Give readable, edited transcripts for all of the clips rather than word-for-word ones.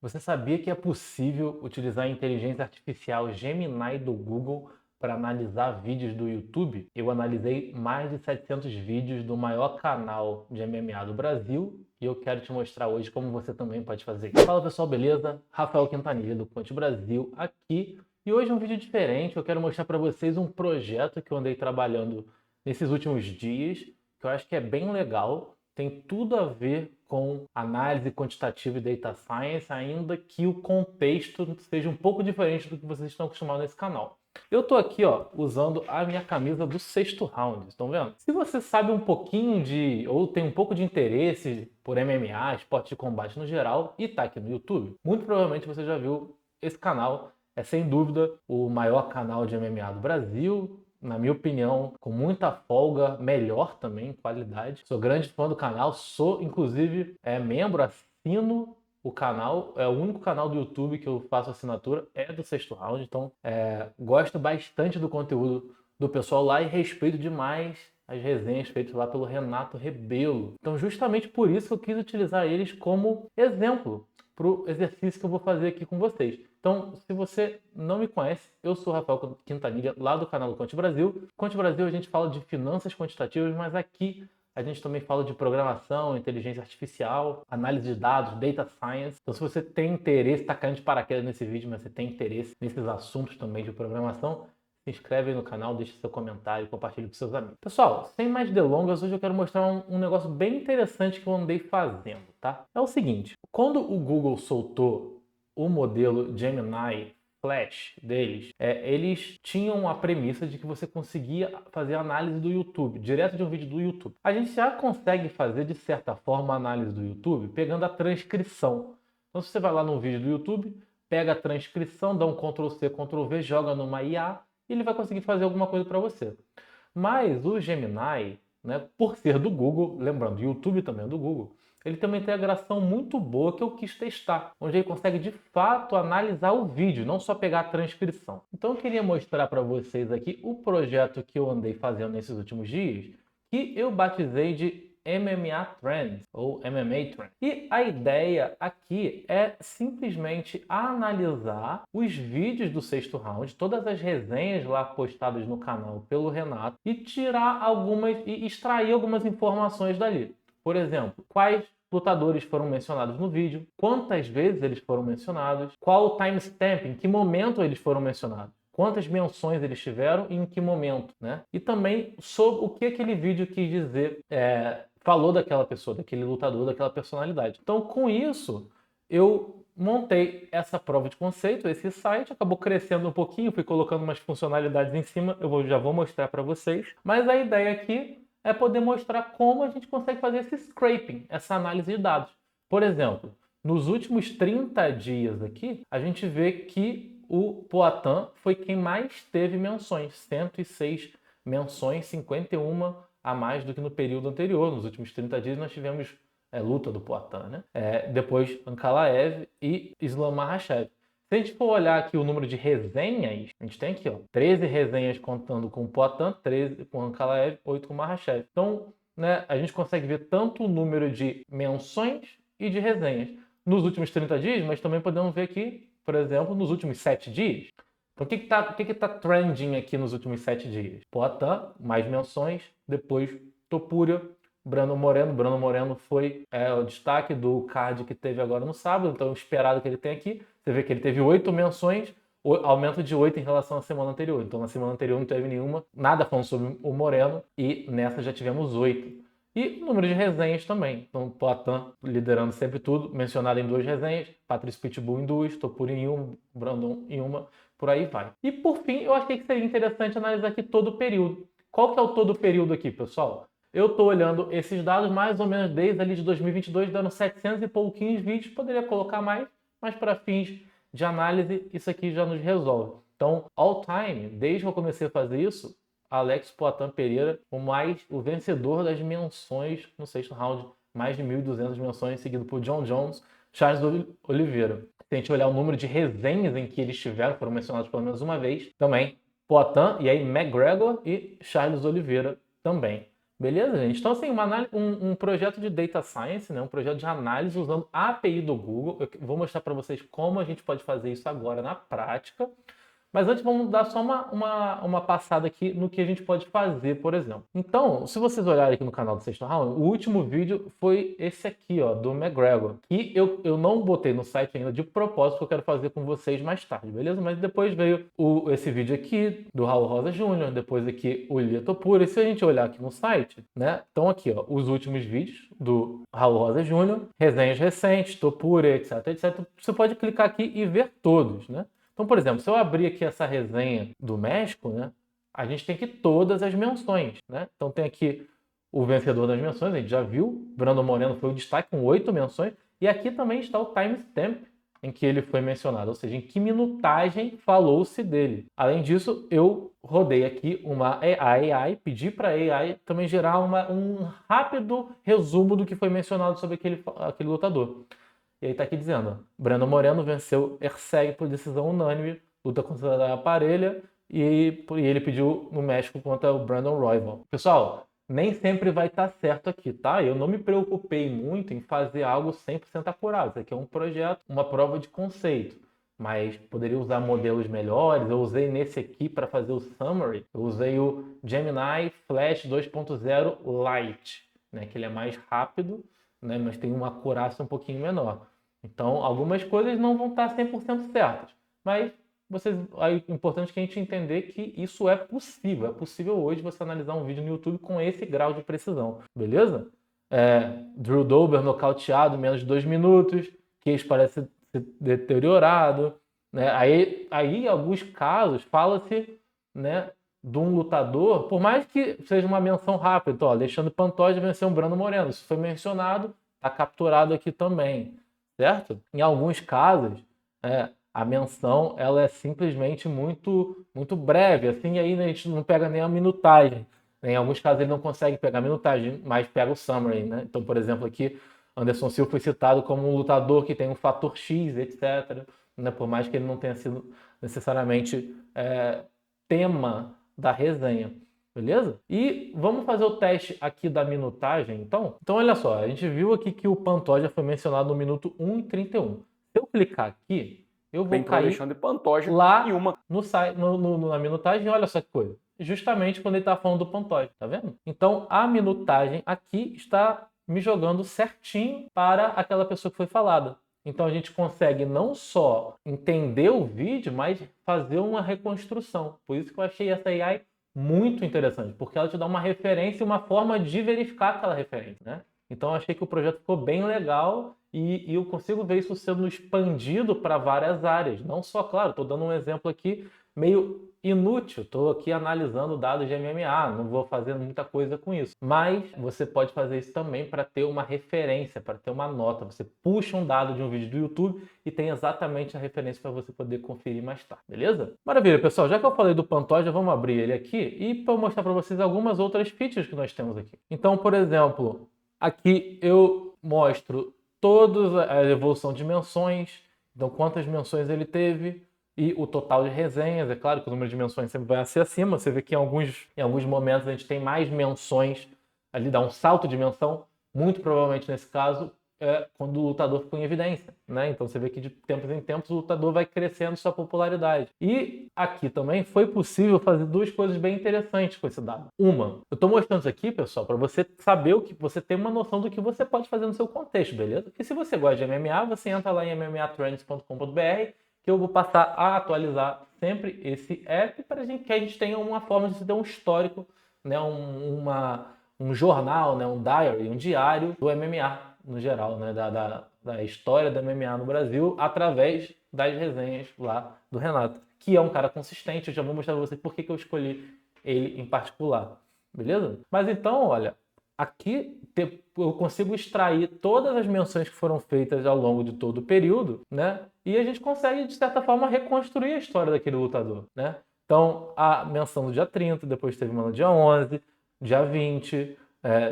Você sabia que é possível utilizar a inteligência artificial Gemini do Google para analisar vídeos do YouTube? Eu analisei mais de 700 vídeos do maior canal de MMA do Brasil e eu quero te mostrar hoje como você também pode fazer isso. Fala pessoal, beleza? Rafael Quintanilha do Conte Brasil aqui e hoje é um vídeo diferente. Eu quero mostrar para vocês um projeto que eu andei trabalhando nesses últimos dias, que eu acho que é bem legal, tem tudo a ver com análise quantitativa e data science, ainda que o contexto seja um pouco diferente do que vocês estão acostumados nesse canal. Eu tô aqui, ó, usando a minha camisa do Sexto Round, estão vendo? Se você sabe um pouquinho ou tem um pouco de interesse por MMA, esporte de combate no geral, e tá aqui no YouTube, muito provavelmente você já viu esse canal. É sem dúvida o maior canal de MMA do Brasil, na minha opinião, com muita folga, melhor também em qualidade. Sou grande fã do canal, sou inclusive membro, assino o canal, é o único canal do YouTube que eu faço assinatura, é do Sexto Round, então gosto bastante do conteúdo do pessoal lá e respeito demais as resenhas feitas lá pelo Renato Rebelo. Então justamente por isso que eu quis utilizar eles como exemplo para o exercício que eu vou fazer aqui com vocês. Então, se você não me conhece, eu sou o Rafael Quintanilha, lá do canal do Conte Brasil. Conte Brasil a gente fala de finanças quantitativas, mas aqui a gente também fala de programação, inteligência artificial, análise de dados, data science. Então, se você tem interesse, está caindo de paraquedas nesse vídeo, mas você tem interesse nesses assuntos também de programação, se inscreve aí no canal, deixa seu comentário e compartilhe com seus amigos. Pessoal, sem mais delongas, hoje eu quero mostrar um negócio bem interessante que eu andei fazendo, tá? É o seguinte, quando o Google soltou o modelo Gemini Flash deles, eles tinham a premissa de que você conseguia fazer análise do YouTube, direto de um vídeo do YouTube. A gente já consegue fazer, de certa forma, a análise do YouTube pegando a transcrição. Então, se você vai lá no vídeo do YouTube, pega a transcrição, dá um Ctrl+C, Ctrl+V, joga numa IA e ele vai conseguir fazer alguma coisa para você. Mas o Gemini, né, por ser do Google, lembrando, o YouTube também é do Google, ele tem uma integração muito boa que eu quis testar, onde ele consegue de fato analisar o vídeo, não só pegar a transcrição. Então eu queria mostrar para vocês aqui o projeto que eu andei fazendo nesses últimos dias, que eu batizei de MMA Trends ou MMA Trends. E a ideia aqui é simplesmente analisar os vídeos do Sexto Round, todas as resenhas lá postadas no canal pelo Renato e tirar algumas e extrair algumas informações dali. Por exemplo, quais lutadores foram mencionados no vídeo, quantas vezes eles foram mencionados, qual o timestamp, em que momento eles foram mencionados, quantas menções eles tiveram e em que momento, né? E também sobre o que aquele vídeo quis dizer, falou daquela pessoa, daquele lutador, daquela personalidade. Então, com isso, eu montei essa prova de conceito, esse site, acabou crescendo um pouquinho, fui colocando umas funcionalidades em cima, já vou mostrar para vocês. Mas a ideia aqui é poder mostrar como a gente consegue fazer esse scraping, essa análise de dados. Por exemplo, nos últimos 30 dias aqui, a gente vê que o Poatan foi quem mais teve menções, 106 menções, 51 a mais do que no período anterior. Nos últimos 30 dias nós tivemos luta do Poatan, né? Depois Ankalaev e Islam Makhachev. Se a gente for olhar aqui o número de resenhas, a gente tem aqui, ó, 13 resenhas contando com o Poatan, 13 com o Ankalaev, 8 com o Makhachev. Então, né, a gente consegue ver tanto o número de menções e de resenhas nos últimos 30 dias, mas também podemos ver aqui, por exemplo, nos últimos 7 dias. Então, o que tá trending aqui nos últimos 7 dias? Poatan, mais menções, depois Topuria, Brandon Moreno. Brandon Moreno foi o destaque do card que teve agora no sábado, então esperado que ele tenha aqui. Você vê que ele teve 8 menções, aumento de 8 em relação à semana anterior. Então na semana anterior não teve nenhuma, nada falando sobre o Moreno, e nessa já tivemos 8. E o número de resenhas também. Então, Poatan liderando sempre tudo, mencionado em 2 resenhas, Patrício Pitbull em 2, Topuria em 1, Brandon em 1, por aí vai. E por fim, eu achei que seria interessante analisar aqui todo o período. Qual que é o todo o período aqui, pessoal? Eu estou olhando esses dados mais ou menos desde ali de 2022, dando 700 e pouquinhos vídeos. Poderia colocar mais, mas para fins de análise, isso aqui já nos resolve. Então, all time, desde que eu comecei a fazer isso, Alex Poatan Pereira, o vencedor das menções no sexto round, mais de 1.200 menções, seguido por John Jones, Charles Oliveira. Se a gente olhar o número de resenhas em que eles tiveram, foram mencionados pelo menos uma vez, também Poatan, e aí McGregor e Charles Oliveira também. Beleza, gente? Então, assim, um projeto de Data Science, né? Um projeto de análise usando a API do Google. Eu vou mostrar para vocês como a gente pode fazer isso agora na prática. Mas antes vamos dar só uma passada aqui no que a gente pode fazer, por exemplo. Então, se vocês olharem aqui no canal do Sexto Round, o último vídeo foi esse aqui, ó, do McGregor. E eu não botei no site ainda de propósito, que eu quero fazer com vocês mais tarde, beleza? Mas depois veio esse vídeo aqui do Raul Rosa Júnior, depois aqui o Ilya Topuria. E se a gente olhar aqui no site, né? Então aqui, ó, os últimos vídeos do Raul Rosa Júnior, resenhas recentes, Topuria, etc, etc. Você pode clicar aqui e ver todos, né? Então, por exemplo, se eu abrir aqui essa resenha do México, né, a gente tem aqui todas as menções, né? Então tem aqui o vencedor das menções, a gente já viu, Brandon Moreno foi o destaque com 8 menções, e aqui também está o timestamp em que ele foi mencionado, ou seja, em que minutagem falou-se dele. Além disso, eu rodei aqui uma AI, pedi para a AI também gerar um rápido resumo do que foi mencionado sobre aquele lutador. E aí tá aqui dizendo, Brandon Moreno venceu Erceg por decisão unânime, luta considerada parelha, e ele pediu no México contra o Brandon Royval. Pessoal, nem sempre vai estar certo aqui, tá? Eu não me preocupei muito em fazer algo 100% acurado. Isso aqui é um projeto, uma prova de conceito. Mas poderia usar modelos melhores. Eu usei nesse aqui para fazer o summary. Eu usei o Gemini Flash 2.0 Lite, né? Que ele é mais rápido, né, mas tem uma acurácia um pouquinho menor. Então, algumas coisas não vão estar 100% certas, mas é importante que a gente entender que isso é possível. É possível hoje você analisar um vídeo no YouTube com esse grau de precisão, beleza? Drew Dober nocauteado em menos de 2 minutos, queixo parece ser deteriorado, né? Aí em alguns casos, fala-se, né, de um lutador, por mais que seja uma menção rápida, então, ó, Alexandre Pantoja venceu um Brandon Moreno, isso foi mencionado, está capturado aqui também, certo? Em alguns casos, a menção ela é simplesmente muito breve, assim, aí a gente não pega nem a minutagem. Em alguns casos ele não consegue pegar a minutagem, mas pega o summary, né? Então, por exemplo, aqui Anderson Silva foi citado como um lutador que tem um fator X, etc. Né? Por mais que ele não tenha sido necessariamente tema da resenha, beleza? E vamos fazer o teste aqui da minutagem, então? Então, olha só, a gente viu aqui que o Pantoja foi mencionado no minuto 1:31. Se eu clicar aqui, eu vou cair Alexandre Pantoja lá em uma... na minutagem, olha só que coisa. Justamente quando ele está falando do Pantoja, tá vendo? Então, a minutagem aqui está me jogando certinho para aquela pessoa que foi falada. Então a gente consegue não só entender o vídeo, mas fazer uma reconstrução. Por isso que eu achei essa AI muito interessante, porque ela te dá uma referência e uma forma de verificar aquela referência, né? Então eu achei que o projeto ficou bem legal e eu consigo ver isso sendo expandido para várias áreas. Não só, claro, estou dando um exemplo aqui meio inútil, estou aqui analisando dados de MMA, não vou fazer muita coisa com isso. Mas você pode fazer isso também para ter uma referência, para ter uma nota. Você puxa um dado de um vídeo do YouTube e tem exatamente a referência para você poder conferir mais tarde, beleza? Maravilha, pessoal. Já que eu falei do Pantoja, vamos abrir ele aqui e para mostrar para vocês algumas outras features que nós temos aqui. Então, por exemplo, aqui eu mostro toda a evolução de menções, então quantas menções ele teve, e o total de resenhas. É claro que o número de menções sempre vai ser acima. Você vê que em alguns momentos a gente tem mais menções, ali dá um salto de menção. Muito provavelmente nesse caso é quando o lutador ficou em evidência, né? Então você vê que de tempos em tempos o lutador vai crescendo sua popularidade. E aqui também foi possível fazer duas coisas bem interessantes com esse dado. Uma, eu estou mostrando isso aqui, pessoal, para você saber o que você ter uma noção do que você pode fazer no seu contexto, beleza? Porque se você gosta de MMA, você entra lá em mmatrends.com.br, que eu vou passar a atualizar sempre esse app para que a gente tenha uma forma de se ter um histórico, né, um jornal, né, um diary, um diário do MMA no geral, né, da história do MMA no Brasil, através das resenhas lá do Renato, que é um cara consistente. Eu já vou mostrar para vocês por que eu escolhi ele em particular, beleza? Mas então, olha, aqui eu consigo extrair todas as menções que foram feitas ao longo de todo o período, né? E a gente consegue, de certa forma, reconstruir a história daquele lutador, né? Então, a menção do dia 30, depois teve uma no dia 11, dia 20,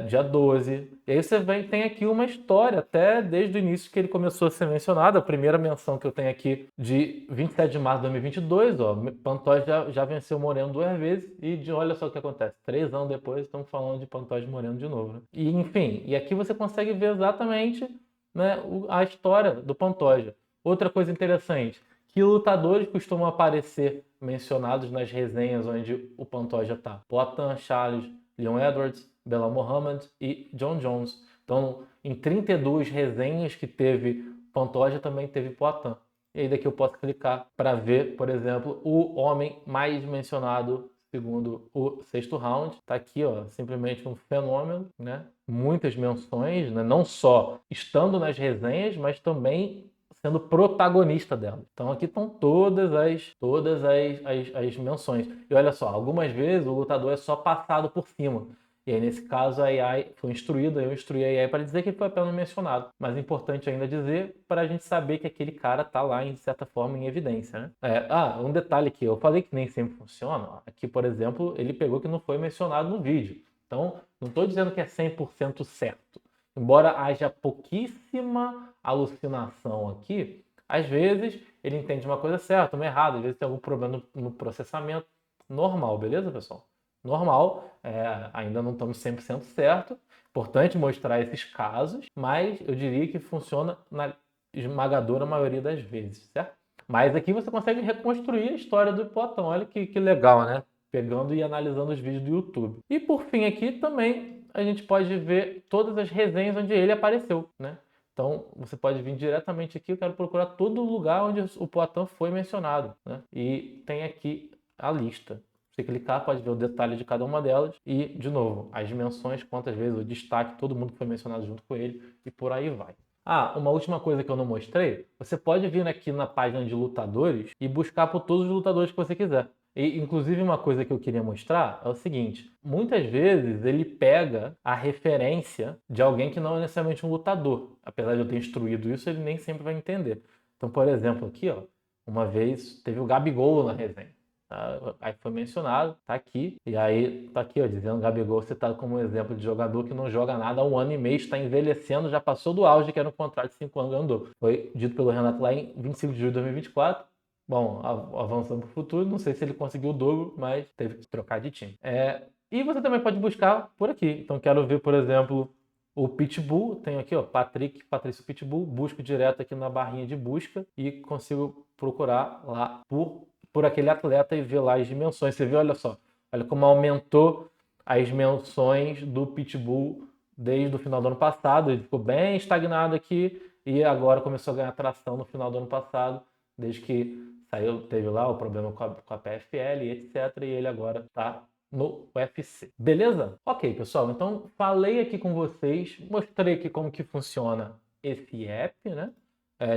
dia 12. E aí você tem aqui uma história, até desde o início que ele começou a ser mencionado. A primeira menção que eu tenho aqui de 27 de março de 2022, ó, Pantoja já venceu Moreno 2 vezes e olha só o que acontece. 3 anos depois estamos falando de Pantoja e Moreno de novo, né? E enfim, e aqui você consegue ver exatamente, né, a história do Pantoja. Outra coisa interessante, que lutadores costumam aparecer mencionados nas resenhas onde o Pantoja tá. Poatan, Charles, Leon Edwards, Belal Muhammad e John Jones. Então, em 32 resenhas que teve Pantoja, também teve Poatan. E aí daqui eu posso clicar para ver, por exemplo, o homem mais mencionado segundo o sexto round. Tá aqui, ó, simplesmente um fenômeno, né? Muitas menções, né? Não só estando nas resenhas, mas também sendo protagonista dela. Então aqui estão todas as menções. E olha só, algumas vezes o lutador é só passado por cima. E aí, nesse caso, a AI foi instruída, eu instruí a AI para dizer que ele foi apenas mencionado. Mas é importante ainda dizer para a gente saber que aquele cara está lá, de certa forma, em evidência. Né? Um detalhe aqui, eu falei que nem sempre funciona. Ó. Aqui, por exemplo, ele pegou que não foi mencionado no vídeo. Então, não estou dizendo que é 100% certo. Embora haja pouquíssima alucinação aqui, às vezes ele entende uma coisa certa, uma errada, às vezes tem algum problema no processamento. Normal, beleza, pessoal? Normal, ainda não estamos 100% certo. Importante mostrar esses casos, mas eu diria que funciona na esmagadora maioria das vezes, certo? Mas aqui você consegue reconstruir a história do Platão. Olha que legal, né? Pegando e analisando os vídeos do YouTube. E por fim aqui também a gente pode ver todas as resenhas onde ele apareceu, né? Então você pode vir diretamente aqui, eu quero procurar todo lugar onde o Platão foi mencionado, né? E tem aqui a lista. Se clicar, pode ver o detalhe de cada uma delas e, de novo, as menções, quantas vezes, o destaque, todo mundo que foi mencionado junto com ele e por aí vai. Uma última coisa que eu não mostrei, você pode vir aqui na página de lutadores e buscar por todos os lutadores que você quiser. E, inclusive, uma coisa que eu queria mostrar é o seguinte, muitas vezes ele pega a referência de alguém que não é necessariamente um lutador. Apesar de eu ter instruído isso, ele nem sempre vai entender. Então, por exemplo, aqui, ó, uma vez teve o Gabigol na resenha. Aí foi mencionado, tá aqui. E aí tá aqui, ó, dizendo Gabigol citado como um exemplo de jogador que não joga nada há 1 ano e meio, está envelhecendo, já passou do auge, que era um contrato de 5 anos ganhando. Foi dito pelo Renato lá em 25 de julho de 2024. Bom, avançando para o futuro, não sei se ele conseguiu o dobro, mas teve que trocar de time. E você também pode buscar por aqui. Então quero ver, por exemplo, o Pitbull. Tenho aqui, ó, Patrício Pitbull. Busco direto aqui na barrinha de busca e consigo procurar lá por aquele atleta e ver lá as dimensões. Você vê, olha só, olha como aumentou as menções do Pitbull desde o final do ano passado. Ele ficou bem estagnado aqui e agora começou a ganhar tração no final do ano passado, desde que teve lá o problema com a PFL e etc. E ele agora está no UFC. Beleza? Ok, pessoal. Então, falei aqui com vocês, mostrei aqui como que funciona esse app, né?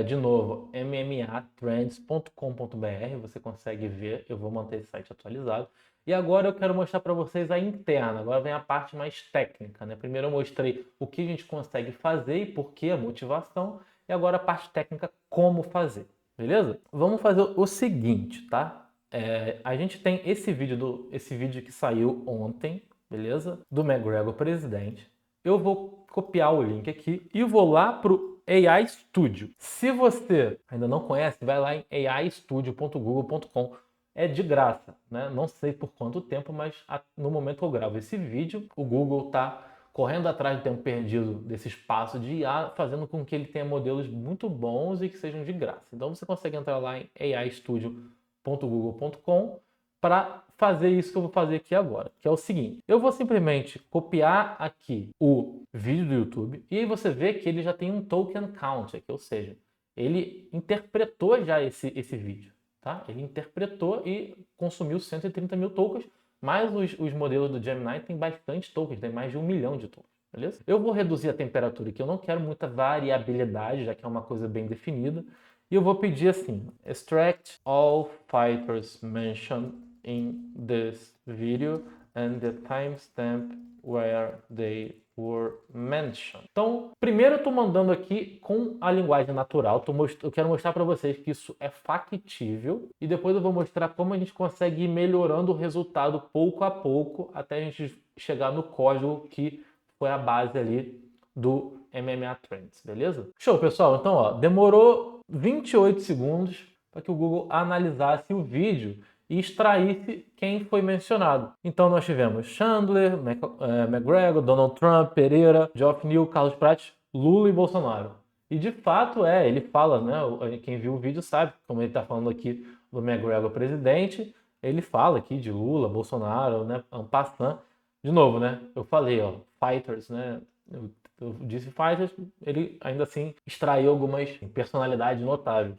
De novo, mmatrends.com.br, você consegue ver, eu vou manter esse site atualizado. E agora eu quero mostrar para vocês a interna, agora vem a parte mais técnica, né? Primeiro eu mostrei o que a gente consegue fazer e por que a motivação, e agora a parte técnica, como fazer, beleza? Vamos fazer o seguinte, tá? A gente tem esse vídeo que saiu ontem, beleza? Do McGregor presidente. Eu vou copiar o link aqui e vou lá pro AI Studio. Se você ainda não conhece, vai lá em aistudio.google.com. É de graça, né? Não sei por quanto tempo, mas no momento que eu gravo esse vídeo, o Google está correndo atrás do tempo perdido desse espaço de IA, fazendo com que ele tenha modelos muito bons e que sejam de graça. Então você consegue entrar lá em aistudio.google.com para fazer isso que eu vou fazer aqui agora, que é o seguinte. Eu vou simplesmente copiar aqui o vídeo do YouTube e aí você vê que ele já tem um token count aqui, ou seja, ele interpretou já esse vídeo, tá? Ele interpretou e consumiu 130 mil tokens, mas os modelos do Gemini têm bastante tokens, tem mais de 1 milhão de tokens. Beleza? Eu vou reduzir a temperatura aqui, eu não quero muita variabilidade, já que é uma coisa bem definida. E eu vou pedir assim, extract all fighters mentioned in this video and the timestamp where they were mentioned. Então, primeiro eu estou mandando aqui com a linguagem natural. Eu quero mostrar para vocês que isso é factível e depois eu vou mostrar como a gente consegue ir melhorando o resultado pouco a pouco até a gente chegar no código que foi a base ali do MMA Trends, beleza? Show, pessoal. Então, ó, demorou 28 segundos para que o Google analisasse o vídeo e extraísse quem foi mencionado. Então nós tivemos Chandler, McGregor, Donald Trump, Pereira, Geoff Neal, Carlos Prates, Lula e Bolsonaro. E de fato ele fala, né? Quem viu o vídeo sabe, como ele está falando aqui do McGregor presidente, ele fala aqui de Lula, Bolsonaro, né? En passant. De novo, né? Eu falei, ó, fighters, né? Eu disse fighters, ele ainda assim extraiu algumas personalidades notáveis.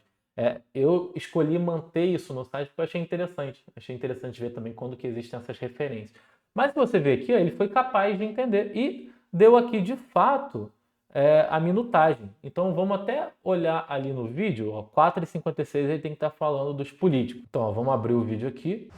Eu escolhi manter isso no site porque eu achei interessante. Achei interessante ver também quando que existem essas referências. Mas se você ver aqui, ó, ele foi capaz de entender e deu aqui de fato a minutagem. Então vamos até olhar ali no vídeo, ó, 4h56 ele tem que estar falando dos políticos. Então ó, vamos abrir o vídeo aqui.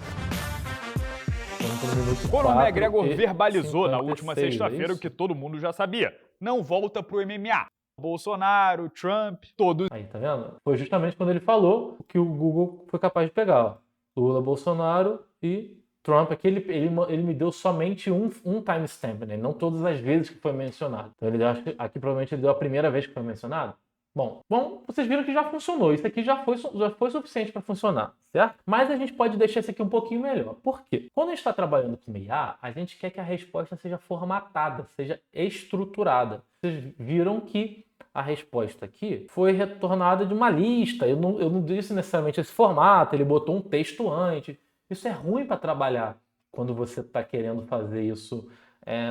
Conor McGregor verbalizou 56, na última sexta-feira o que todo mundo já sabia. Não volta pro MMA. Bolsonaro, Trump, todos. Aí, tá vendo? Foi justamente quando ele falou que o Google foi capaz de pegar. Ó. Lula, Bolsonaro e Trump. Aqui ele me deu somente um timestamp, né? Não todas as vezes que foi mencionado. Então ele acho que aqui provavelmente ele deu a primeira vez que foi mencionado. Bom, vocês viram que já funcionou. Isso aqui já foi suficiente para funcionar, certo? Mas a gente pode deixar isso aqui um pouquinho melhor. Por quê? Quando a gente está trabalhando com IA, a gente quer que a resposta seja formatada, seja estruturada. Vocês viram que a resposta aqui foi retornada de uma lista. Eu não disse necessariamente esse formato, ele botou um texto antes. Isso é ruim para trabalhar quando você está querendo fazer isso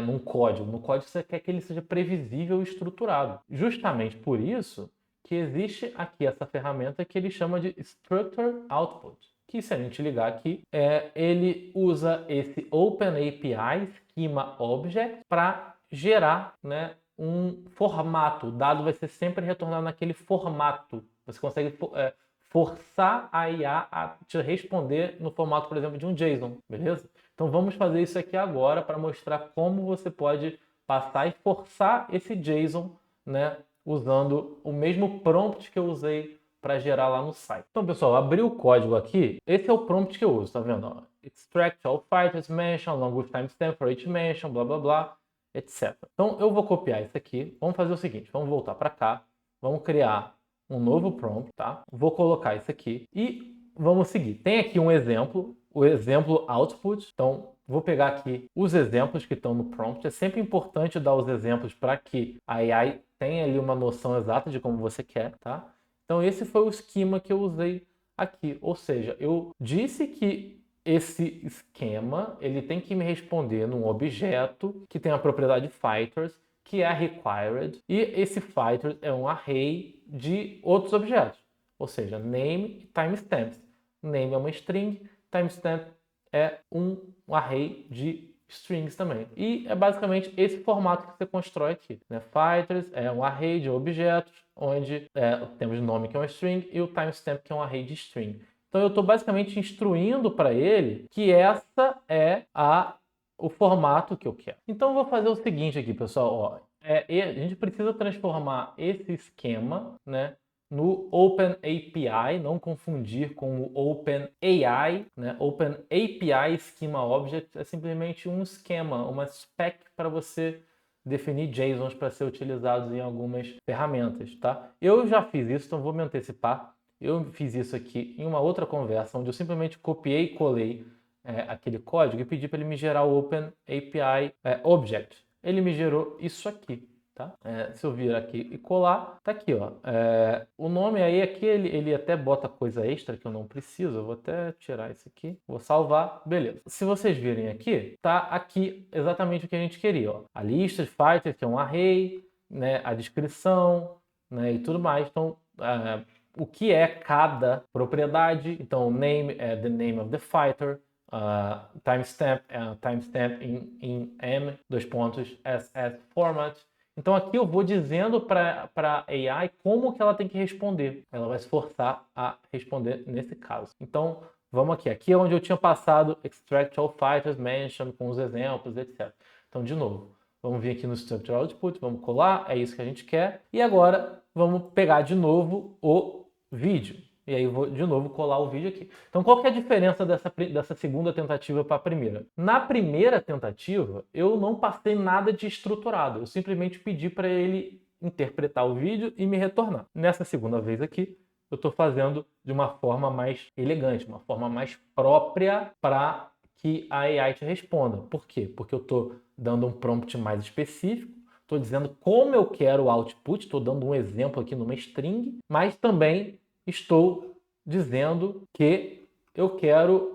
num código. No código você quer que ele seja previsível e estruturado. Justamente por isso que existe aqui essa ferramenta que ele chama de Structured Output. Que se a gente ligar aqui, ele usa esse OpenAPI Schema Object para gerar, né, um formato. O dado vai ser sempre retornado naquele formato. Você consegue forçar a IA a te responder no formato, por exemplo, de um JSON, beleza? Então vamos fazer isso aqui agora para mostrar como você pode passar e forçar esse JSON, né, usando o mesmo prompt que eu usei para gerar lá no site. Então, pessoal, abri o código aqui. Esse é o prompt que eu uso, tá vendo? Ó, extract all fighters mention along with timestamp for each mention, blá blá blá, etc. Então eu vou copiar isso aqui. Vamos fazer o seguinte, vamos voltar para cá, vamos criar um novo prompt, tá? Vou colocar isso aqui e vamos seguir. Tem aqui um exemplo, o exemplo output. Então vou pegar aqui os exemplos que estão no prompt. É sempre importante dar os exemplos para que a AI tenha ali uma noção exata de como você quer, tá? Então esse foi o esquema que eu usei aqui. Ou seja, eu disse que esse esquema ele tem que me responder num objeto que tem a propriedade fighters, que é required, e esse fighter é um array de outros objetos, ou seja, name e timestamps. Name é uma string, timestamp é um array de strings também. E é basicamente esse formato que você constrói aqui, né? Fighters é um array de objetos, onde temos o nome que é um string e o timestamp que é um array de string. Então eu estou basicamente instruindo para ele que essa é o formato que eu quero. Então eu vou fazer o seguinte aqui, pessoal. Ó, a gente precisa transformar esse esquema, né, no OpenAPI, não confundir com o OpenAI, né? OpenAPI Schema Object é simplesmente um esquema, uma spec para você definir JSONs para ser utilizados em algumas ferramentas, tá? Eu já fiz isso, então vou me antecipar. Eu fiz isso aqui em uma outra conversa, onde eu simplesmente copiei e colei aquele código e pedi para ele me gerar o OpenAPI Object. Ele me gerou isso aqui. Tá? Se eu vir aqui e colar, tá aqui, ó. O nome aí aqui, ele até bota coisa extra que eu não preciso. Eu vou até tirar isso aqui, vou salvar, beleza. Se vocês virem aqui, tá aqui exatamente o que a gente queria, ó. A lista de fighters, que é um array, né? A descrição, né? E tudo mais. Então, o que é cada propriedade? Então, name é the name of the fighter. Timestamp é timestamp in M, SS format. Então aqui eu vou dizendo para a AI como que ela tem que responder. Ela vai se forçar a responder nesse caso. Então vamos aqui. Aqui é onde eu tinha passado extract all fighters mention com os exemplos, etc. Então de novo, vamos vir aqui no structure output, vamos colar, é isso que a gente quer. E agora vamos pegar de novo o vídeo. E aí vou de novo colar o vídeo aqui. Então qual que é a diferença dessa segunda tentativa para a primeira? Na primeira tentativa, eu não passei nada de estruturado. Eu simplesmente pedi para ele interpretar o vídeo e me retornar. Nessa segunda vez aqui, eu estou fazendo de uma forma mais elegante, uma forma mais própria para que a AI te responda. Por quê? Porque eu estou dando um prompt mais específico, estou dizendo como eu quero o output, estou dando um exemplo aqui numa string, mas também estou dizendo que eu quero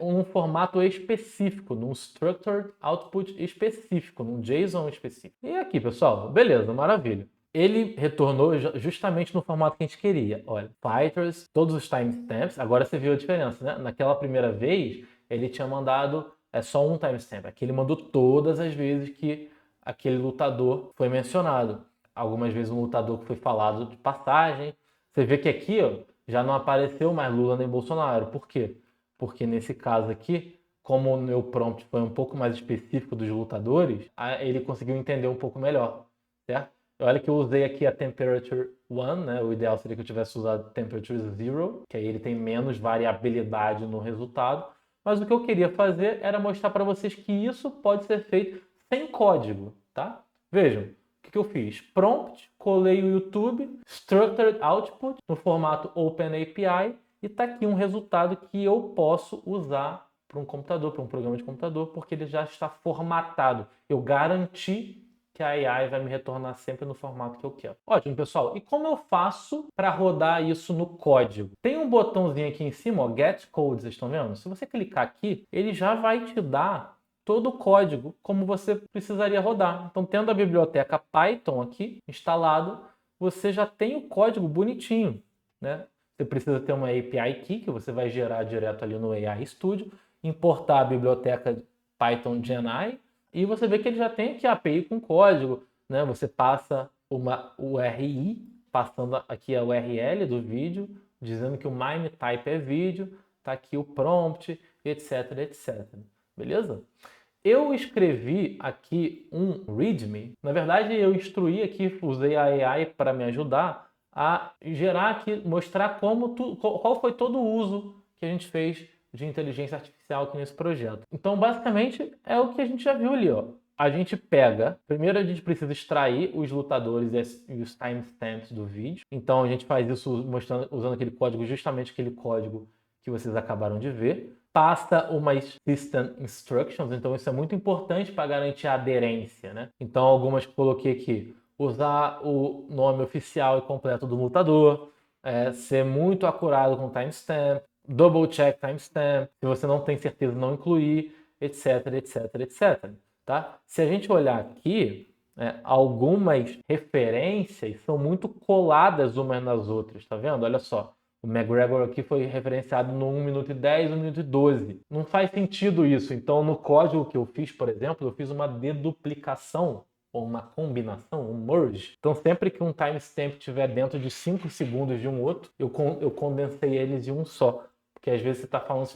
um formato específico, num structured output específico, num JSON específico. E aqui, pessoal, beleza, maravilha. Ele retornou justamente no formato que a gente queria. Olha, fighters, todos os timestamps. Agora você viu a diferença, né? Naquela primeira vez, ele tinha mandado só um timestamp. Aqui ele mandou todas as vezes que aquele lutador foi mencionado. Algumas vezes um lutador que foi falado de passagem. Você vê que aqui, ó, já não apareceu mais Lula nem Bolsonaro. Por quê? Porque nesse caso aqui, como o meu prompt foi um pouco mais específico dos lutadores, ele conseguiu entender um pouco melhor, certo? Olha que eu usei aqui a temperature 1, né? O ideal seria que eu tivesse usado temperature 0, que aí ele tem menos variabilidade no resultado. Mas o que eu queria fazer era mostrar para vocês que isso pode ser feito sem código, tá? Vejam, o que eu fiz? Prompt, colei o YouTube, Structured Output no formato OpenAPI e está aqui um resultado que eu posso usar para um computador, para um programa de computador, porque ele já está formatado. Eu garanti que a AI vai me retornar sempre no formato que eu quero. Ótimo, pessoal. E como eu faço para rodar isso no código? Tem um botãozinho aqui em cima, ó, Get Code, vocês estão vendo? Se você clicar aqui, ele já vai te dar todo o código como você precisaria rodar. Então, tendo a biblioteca Python aqui instalado, você já tem o código bonitinho, né? Você precisa ter uma API Key, que você vai gerar direto ali no AI Studio, importar a biblioteca Python GenAI, e você vê que ele já tem aqui a API com código, né? Você passa uma URI, passando aqui a URL do vídeo, dizendo que o MIME type é vídeo, tá aqui o prompt, etc, etc. Beleza? Eu escrevi aqui um README. Na verdade, eu instruí aqui, usei a AI para me ajudar a gerar aqui, mostrar qual foi todo o uso que a gente fez de inteligência artificial aqui nesse projeto. Então, basicamente, é o que a gente já viu ali, ó. A gente pega, primeiro a gente precisa extrair os lutadores e os timestamps do vídeo. Então, a gente faz isso usando aquele código, justamente aquele código que vocês acabaram de ver. Passa umas system instructions, então isso é muito importante para garantir a aderência, né? Então, algumas que coloquei aqui, usar o nome oficial e completo do lutador, ser muito acurado com timestamp, double check timestamp, se você não tem certeza, não incluir, etc, etc, etc. Tá? Se a gente olhar aqui, algumas referências são muito coladas umas nas outras, tá vendo? Olha só. O McGregor aqui foi referenciado no 1 minuto e 10, 1 minuto e 12. Não faz sentido isso. Então, no código que eu fiz, por exemplo, eu fiz uma deduplicação, ou uma combinação, um merge. Então, sempre que um timestamp estiver dentro de 5 segundos de um outro, eu condensei eles em um só. Porque às vezes você está falando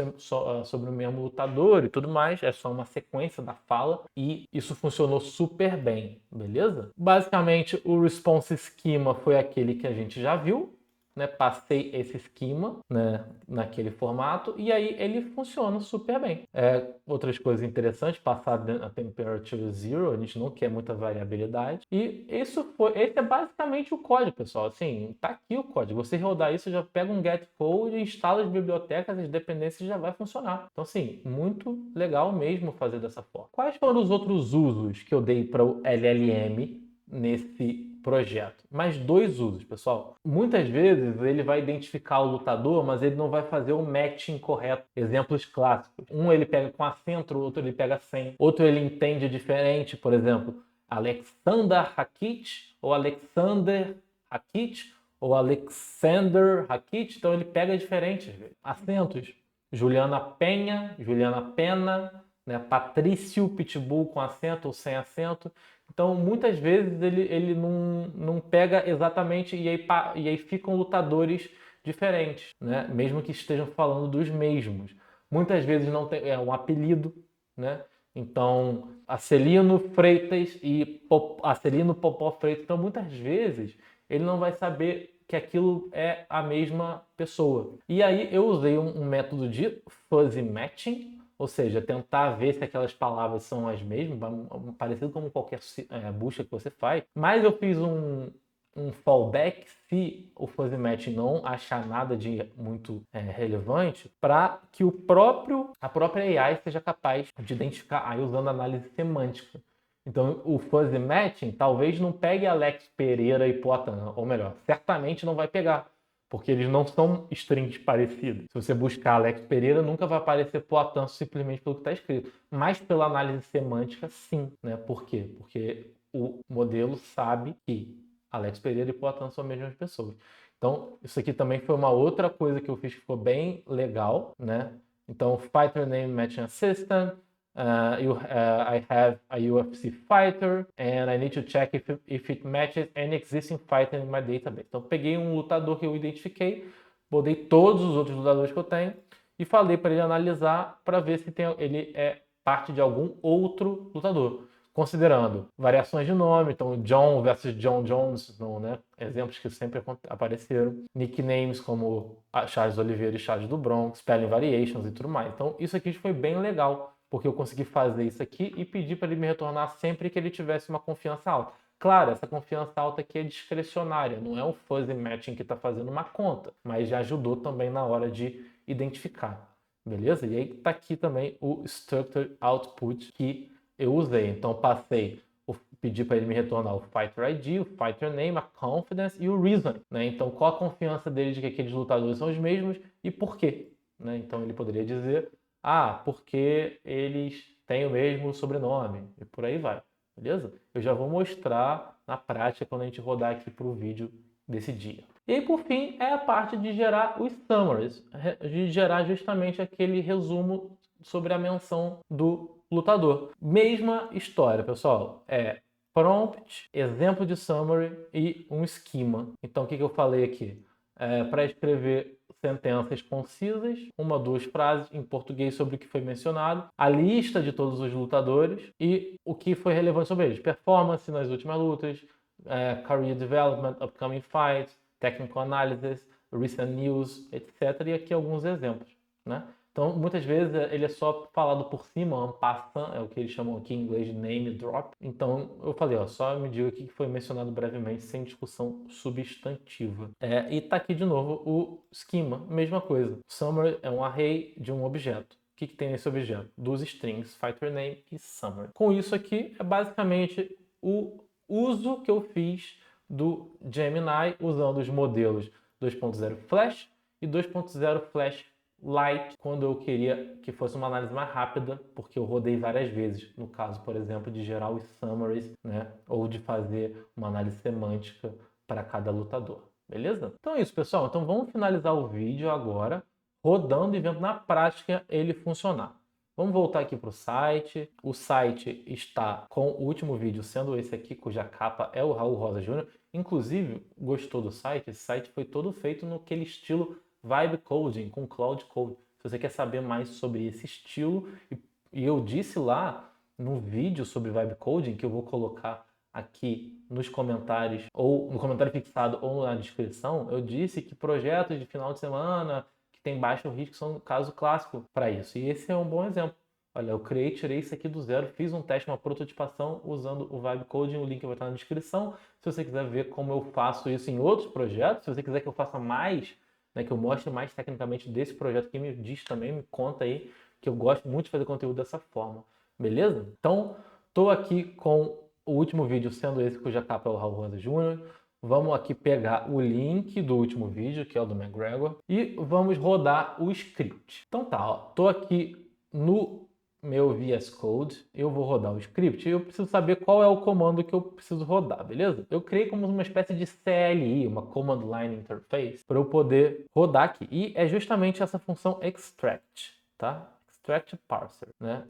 sobre o mesmo lutador e tudo mais, é só uma sequência da fala, e isso funcionou super bem, beleza? Basicamente, o response schema foi aquele que a gente já viu, né? Passei esse esquema, né, naquele formato e aí ele funciona super bem. Outras coisas interessantes, passar a temperature 0, a gente não quer muita variabilidade. E esse é basicamente o código, pessoal. Assim, tá aqui o código. Você rodar isso, já pega um get code, instala as bibliotecas, as dependências e já vai funcionar. Então, assim, muito legal mesmo fazer dessa forma. Quais foram os outros usos que eu dei para o LLM nesse projeto? Mais 2 usos, pessoal. Muitas vezes ele vai identificar o lutador, mas ele não vai fazer o matching correto. Exemplos clássicos. Um ele pega com acento, outro ele pega sem. Outro ele entende diferente, por exemplo, Alexander Rakit ou Alexander Rakit ou Alexander Rakit. Então ele pega diferentes acentos. Juliana Penha, Juliana Pena, né? Patrício Pitbull com acento ou sem acento. Então, muitas vezes ele não pega exatamente e aí ficam lutadores diferentes, né? Mesmo que estejam falando dos mesmos. Muitas vezes não tem um apelido, né? Então, Acelino Freitas e Acelino Popó Freitas. Então, muitas vezes ele não vai saber que aquilo é a mesma pessoa. E aí eu usei um método de fuzzy matching, ou seja, tentar ver se aquelas palavras são as mesmas, parecido como qualquer busca que você faz. Mas eu fiz um fallback se o fuzzy matching não achar nada de muito relevante, para que a própria AI seja capaz de identificar aí usando análise semântica. Então, o fuzzy matching talvez não pegue Alex Pereira e Poitin, ou melhor, certamente não vai pegar, porque eles não são strings parecidos. Se você buscar Alex Pereira, nunca vai aparecer Poitin simplesmente pelo que está escrito. Mas pela análise semântica, sim. Né? Por quê? Porque o modelo sabe que Alex Pereira e Poitin são as mesmas pessoas. Então, isso aqui também foi uma outra coisa que eu fiz que ficou bem legal, né? Então, Fighter Name Matching Assistant, I have a UFC fighter and I need to check if it matches any existing fighter in my database. Então, peguei um lutador que eu identifiquei, botei todos os outros lutadores que eu tenho e falei para ele analisar para ver se ele é parte de algum outro lutador, considerando variações de nome, então John versus John Jones, não, né? Exemplos que sempre apareceram, nicknames como Charles Oliveira e Charles do Bronx, spelling variations e tudo mais. Então, isso aqui foi bem legal, porque eu consegui fazer isso aqui e pedir para ele me retornar sempre que ele tivesse uma confiança alta. Claro, essa confiança alta aqui é discrecionária, não é o fuzzy matching que está fazendo uma conta, mas já ajudou também na hora de identificar, beleza? E aí está aqui também o Structured Output que eu usei. Então, pedi para ele me retornar o Fighter ID, o Fighter Name, a Confidence e o Reason, né? Então, qual a confiança dele de que aqueles lutadores são os mesmos e por quê, né? Então, ele poderia dizer porque eles têm o mesmo sobrenome e por aí vai, beleza? Eu já vou mostrar na prática quando a gente rodar aqui para o vídeo desse dia. E aí, por fim, é a parte de gerar os summaries, de gerar justamente aquele resumo sobre a menção do lutador. Mesma história, pessoal, prompt, exemplo de summary e um esquema. Então, o que eu falei aqui? Para escrever sentenças concisas, 1 ou 2 frases em português sobre o que foi mencionado, a lista de todos os lutadores e o que foi relevante sobre eles, performance nas últimas lutas, career development, upcoming fights, technical analysis, recent news, etc. E aqui alguns exemplos, né? Então, muitas vezes ele é só falado por cima, en passant, é o que eles chamam aqui em inglês de name drop. Então, eu falei, só me diga o que foi mencionado brevemente, sem discussão substantiva. E tá aqui de novo o schema, mesma coisa. Summary é um array de um objeto. O que tem nesse objeto? 2 strings, fighter name e summary. Com isso aqui, é basicamente o uso que eu fiz do Gemini usando os modelos 2.0 Flash e 2.0 Flash Lite, quando eu queria que fosse uma análise mais rápida, porque eu rodei várias vezes, no caso, por exemplo, de gerar os summaries, né, ou de fazer uma análise semântica para cada lutador, beleza? Então é isso, pessoal. Então vamos finalizar o vídeo agora, rodando e vendo na prática ele funcionar. Vamos voltar aqui para o site. O site está com o último vídeo, sendo esse aqui, cuja capa é o Raul Rosa Jr. Inclusive, gostou do site? Esse site foi todo feito naquele estilo Vibe Coding, com Cloud Code. Se você quer saber mais sobre esse estilo, e eu disse lá no vídeo sobre Vibe Coding, que eu vou colocar aqui nos comentários, ou no comentário fixado ou na descrição, eu disse que projetos de final de semana que tem baixo risco são um caso clássico para isso. E esse é um bom exemplo. Olha, eu tirei isso aqui do zero, fiz um teste, uma prototipação usando o Vibe Coding, o link vai estar na descrição. Se você quiser ver como eu faço isso em outros projetos, se você quiser que eu faça mais, né, que eu mostre mais tecnicamente desse projeto, que me diz também, me conta aí, que eu gosto muito de fazer conteúdo dessa forma, beleza? Então, estou aqui com o último vídeo, sendo esse cuja capa é o Raul Rosa Jr. Vamos aqui pegar o link do último vídeo, que é o do McGregor, e vamos rodar o script. Então tá, estou aqui no meu VS Code, eu vou rodar o script e eu preciso saber qual é o comando que eu preciso rodar, beleza? Eu criei como uma espécie de CLI, uma Command Line Interface, para eu poder rodar aqui. E é justamente essa função extract, tá? Extract parser, né?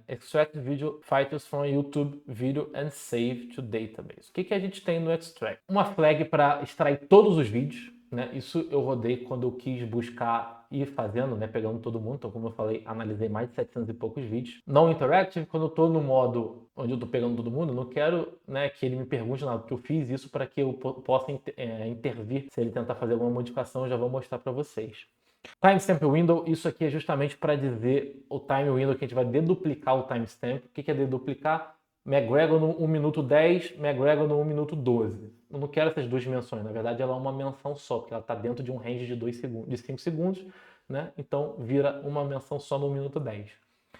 Extract video fighters from YouTube video and save to database. O que a gente tem no extract? Uma flag para extrair todos os vídeos, né? Isso eu rodei quando eu quis buscar e ir fazendo, né? Pegando todo mundo. Então, como eu falei, analisei mais de 700 e poucos vídeos. Não interactive, quando eu tô no modo onde eu tô pegando todo mundo, eu não quero, né, que ele me pergunte nada, porque eu fiz isso para que eu possa intervir. Se ele tentar fazer alguma modificação, eu já vou mostrar para vocês. Timestamp window, isso aqui é justamente para dizer o time window que a gente vai deduplicar o timestamp. O que é deduplicar? McGregor no 1 minuto 10, McGregor no 1 minuto 12. Eu não quero essas duas dimensões, na verdade ela é uma menção só, porque ela está dentro de um range de 2 segundos, de 5 segundos, né? Então vira uma menção só no 1 minuto 10.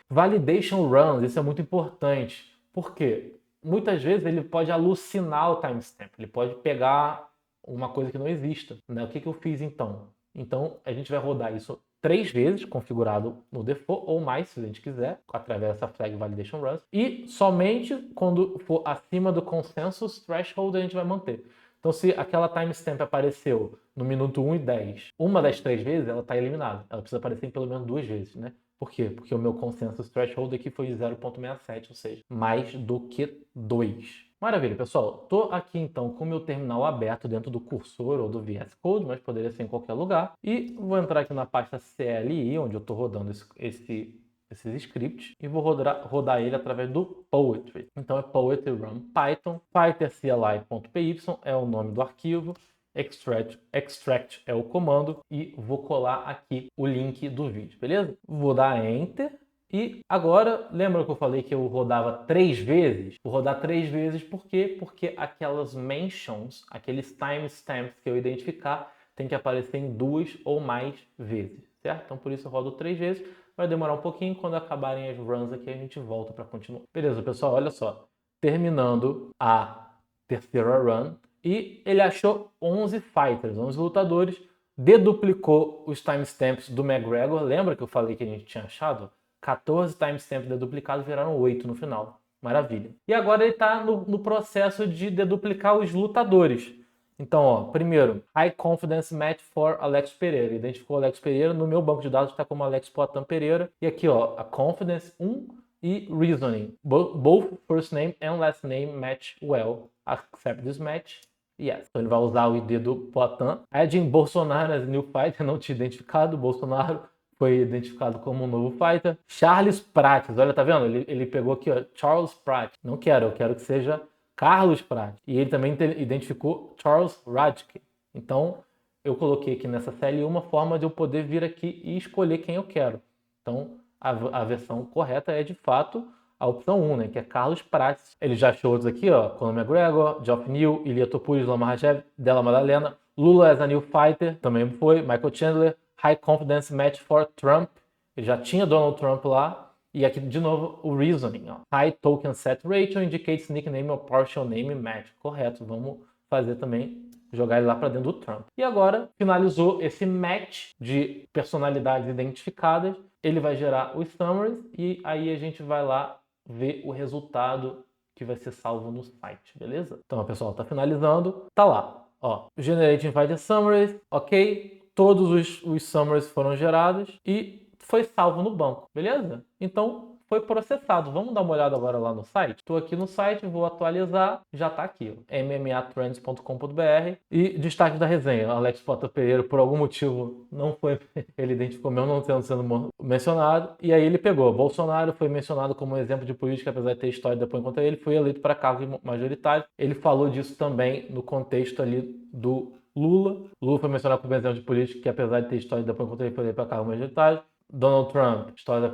Validation runs, isso é muito importante. Por quê? Muitas vezes ele pode alucinar o timestamp, ele pode pegar uma coisa que não exista, né? O que eu fiz então? Então a gente vai rodar isso 3 vezes, configurado no default, ou mais, se a gente quiser, através dessa flag validation runs. E somente quando for acima do consensus threshold a gente vai manter. Então, se aquela timestamp apareceu no minuto 1 e 10, uma das 3 vezes, ela está eliminada. Ela precisa aparecer pelo menos 2 vezes, né? Por quê? Porque o meu consensus threshold aqui foi 0,67, ou seja, mais do que 2. Maravilha, pessoal. Estou aqui então com o meu terminal aberto dentro do cursor ou do VS Code, mas poderia ser em qualquer lugar. E vou entrar aqui na pasta CLI, onde eu estou rodando esses scripts, e vou rodar ele através do Poetry. Então é Poetry Run Python, fightercli.py é o nome do arquivo, extract é o comando e vou colar aqui o link do vídeo, beleza? Vou dar Enter. E agora, lembra que eu falei que eu rodava 3 vezes? Vou rodar 3 vezes, por quê? Porque aquelas mentions, aqueles timestamps que eu identificar, tem que aparecer em 2 ou mais vezes, certo? Então por isso eu rodo 3 vezes, vai demorar um pouquinho, quando acabarem as runs aqui a gente volta para continuar. Beleza, pessoal, olha só. Terminando a terceira run, e ele achou 11 fighters, 11 lutadores, deduplicou os timestamps do McGregor. Lembra que eu falei que a gente tinha achado? 14 timestamps deduplicados viraram 8 no final. Maravilha. E agora ele está no processo de deduplicar os lutadores. Então, ó, primeiro, High Confidence Match for Alex Pereira. Identificou Alex Pereira. No meu banco de dados está como Alex Poatan Pereira. E aqui, ó, a Confidence 1 e Reasoning. Both first name and last name match well. Accept this match. Yes. Então ele vai usar o ID do Poatan. Adding Bolsonaro as new fighter. Não tinha identificado. Bolsonaro foi identificado como um novo fighter. Charles Prates, olha, tá vendo? Ele pegou aqui, ó, Charles Prates. Não quero, eu quero que seja Carlos Prates. E ele também identificou Charles Radke. Então, eu coloquei aqui nessa CL uma forma de eu poder vir aqui e escolher quem eu quero. Então, a versão correta é, de fato, a opção 1, né, que é Carlos Prates. Ele já achou outros aqui, ó, Conor McGregor, Geoff Neal, Ilia Topuria, Islam Makhachev, Della Madalena, Lula as a new fighter, também foi, Michael Chandler, High Confidence Match for Trump, ele já tinha Donald Trump lá, e aqui de novo o Reasoning, ó. High Token Set Ratio indicates nickname or partial name match. Correto, vamos fazer também, jogar ele lá para dentro do Trump. E agora, finalizou esse match de personalidades identificadas, ele vai gerar os summaries e aí a gente vai lá ver o resultado que vai ser salvo no site, beleza? Então, pessoal, tá finalizando, tá lá, ó, Generate Invited Summaries, ok? Todos os summaries foram gerados e foi salvo no banco, beleza? Então, foi processado. Vamos dar uma olhada agora lá no site? Estou aqui no site, vou atualizar, já está aqui, mmatrends.com.br. E destaque da resenha, Alex Poatan Pereira, por algum motivo, não foi, ele identificou mesmo não tendo sendo mencionado, e aí ele pegou, Bolsonaro foi mencionado como um exemplo de política, apesar de ter história depois contra ele, foi eleito para cargo majoritário. Ele falou disso também no contexto ali do Lula. Lula foi mencionado como exemplo de político que, apesar de ter história depois contra ele, foi eleito para cargo majoritário. Donald Trump, história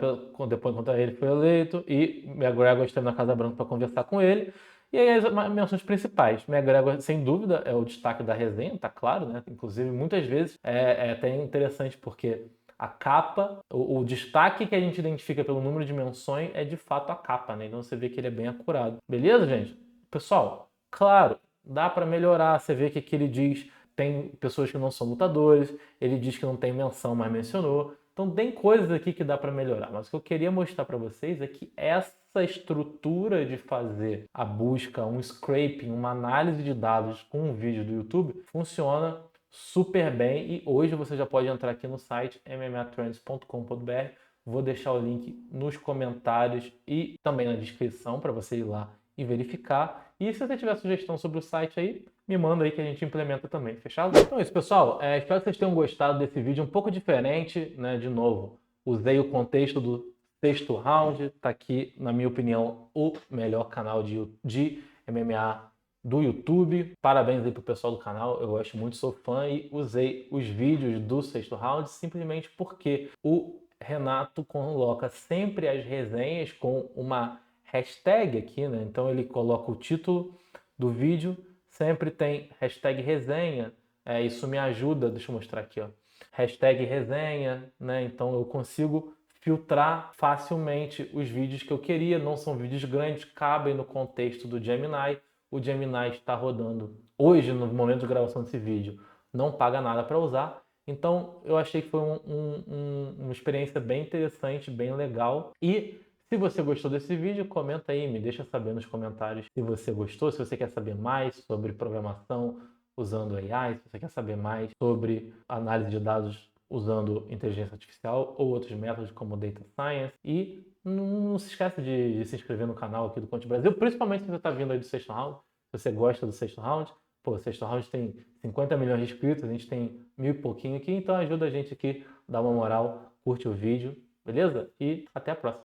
depois contra ele, foi eleito, e McGregor esteve na Casa Branca para conversar com ele. E aí as menções principais. McGregor, sem dúvida, é o destaque da resenha, tá claro, né? Inclusive, muitas vezes é até interessante porque a capa, o destaque que a gente identifica pelo número de menções é de fato a capa, né? Então você vê que ele é bem acurado. Beleza, gente? Pessoal, claro, dá para melhorar. Você vê que aqui ele diz tem pessoas que não são lutadores, ele diz que não tem menção, mas mencionou. Então tem coisas aqui que dá para melhorar, mas o que eu queria mostrar para vocês é que essa estrutura de fazer a busca, um scraping, uma análise de dados com um vídeo do YouTube funciona super bem e hoje você já pode entrar aqui no site mmatrends.com.br. Vou deixar o link nos comentários e também na descrição para você ir lá e verificar. E se você tiver sugestão sobre o site aí, me manda aí que a gente implementa também, fechado? Então é isso, pessoal. Espero que vocês tenham gostado desse vídeo um pouco diferente, né? De novo, usei o contexto do sexto round, tá aqui, na minha opinião, o melhor canal de MMA do YouTube. Parabéns aí pro pessoal do canal, eu gosto muito, sou fã e usei os vídeos do sexto round simplesmente porque o Renato coloca sempre as resenhas com uma hashtag aqui, né? Então ele coloca o título do vídeo, sempre tem hashtag resenha, isso me ajuda, deixa eu mostrar aqui, ó. Hashtag resenha, né? Então eu consigo filtrar facilmente os vídeos que eu queria, não são vídeos grandes, cabem no contexto do Gemini. O Gemini está rodando hoje, no momento de gravação desse vídeo, não paga nada para usar. Então eu achei que foi uma experiência bem interessante, bem legal. E se você gostou desse vídeo, comenta aí, me deixa saber nos comentários se você gostou, se você quer saber mais sobre programação usando AI, se você quer saber mais sobre análise de dados usando inteligência artificial ou outros métodos como Data Science. E não se esqueça de se inscrever no canal aqui do Conte Brasil, principalmente se você está vindo aí do sexto round, se você gosta do sexto round. Pô, o sexto round tem 50 milhões de inscritos, a gente tem 1000 e pouquinho aqui, então ajuda a gente aqui, dá uma moral, curte o vídeo, beleza? E até a próxima.